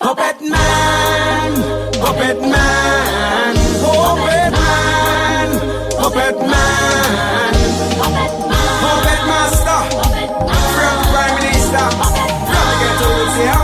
Puppet man, puppet man, puppet man, puppet man, puppet master, from Prime Minister, from the ghetto, yeah.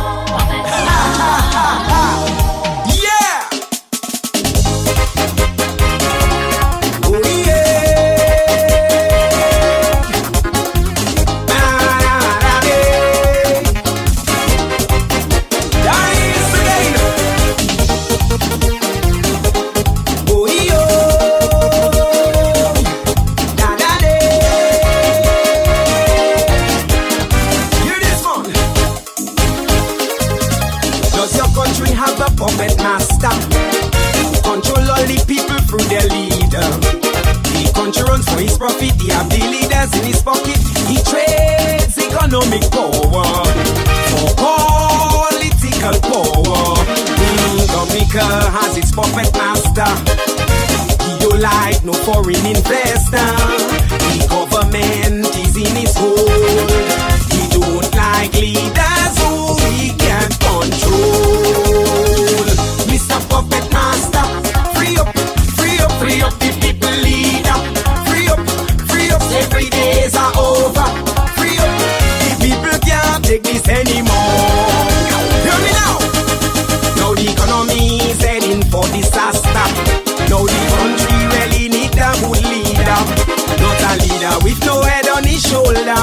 Puppet master, control all the people through their leader. The country runs for his profit. He have the leaders in his pocket. He trades economic power for political power. Dominica has its puppet master. He don't like no foreign investor. The government is in his hold. He don't like leaders who he can control. Puppet master, free up, free up, free up the people leader. Free up, every days are over. Free up, the people can't take this anymore. Hear me now. Now the economy is heading for disaster. Now the country really need a good leader. Not a leader with no head on his shoulder.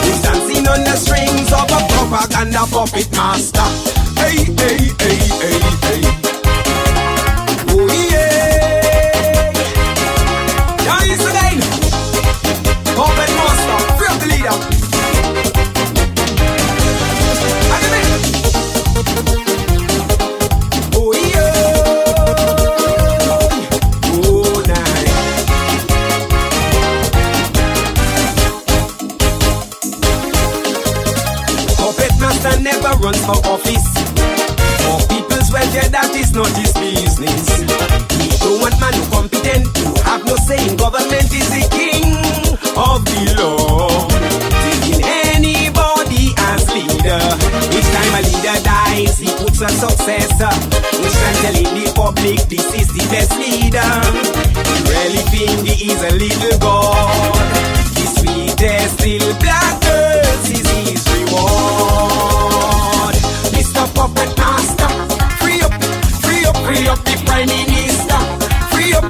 Who's dancing on the strings of a propaganda puppet master. Hey, hey, hey, hey, hey. Oh yeah. Nice again. Puppet master, free up the leader. Oh yeah. Oh nice. Puppet master never runs for office. For people's welfare, that is not his business. He don't want man who competent, who have no say in government, is the king of the law. Taking anybody as leader. Each time a leader dies, he puts a successor. Each time telling the public this is the best leader. He really think he is a little god. The sweetest little black girls is his reward. Mr. Puppet Master, free up, free up, free up the Prime Minister. Free up,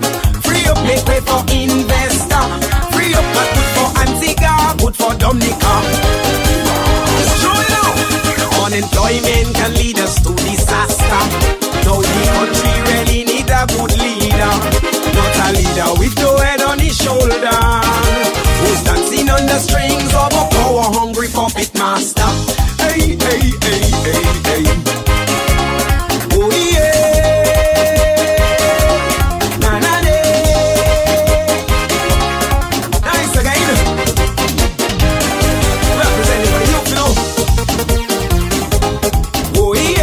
make way for investor. Free up, but good for Antigua, good for Dominica. Show it out. Unemployment can lead us to disaster. Now the country really need a good leader. Not a leader with no head on his shoulder. Who's dancing on the strings of a power-hungry puppet master. Hey, hey, hey, hey, hey. Oh yeah. Na na na. Nice again. Representing for the youth, you know. Oh yeah.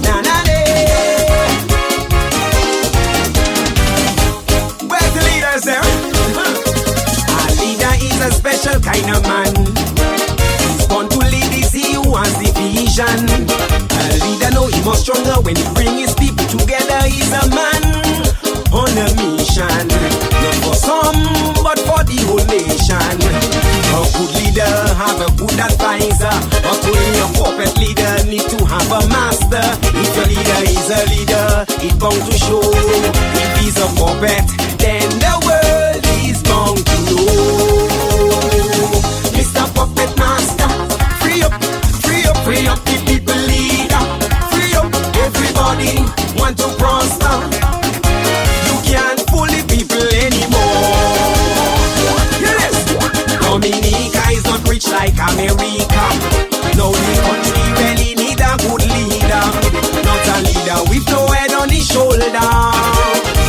Na na na. Where's the leaders there? A leader is a special kind of man. Born to lead is he who has the vision. A leader know he must stronger when he bring his people together. He's a man on a mission, not for some but for the whole nation. A good leader have a good advisor, but only a puppet leader need to have a master. If your leader is a leader, it's bound to show. If he's a puppet, then the world is bound to know. Mr. Puppet Master, free up, free up, free up the people leader. Free up, everybody want to prosper. You can't fool the people anymore. Yes, Dominica is not rich like America. Now the country really need a good leader. Not a leader with no head on his shoulder.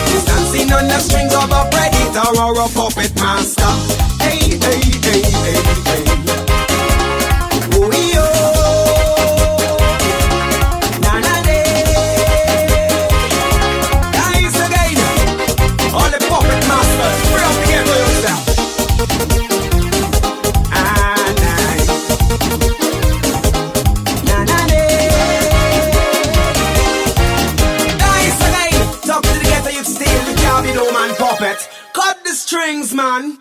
He's dancing on the strings of a predator or a puppet master. Hey, hey, hey, hey, hey. Oh, yo. Na, na, na. Guys again. All the puppet masters, free up again for yourself. Ah, nice. Babylon man puppet. Cut the strings, man.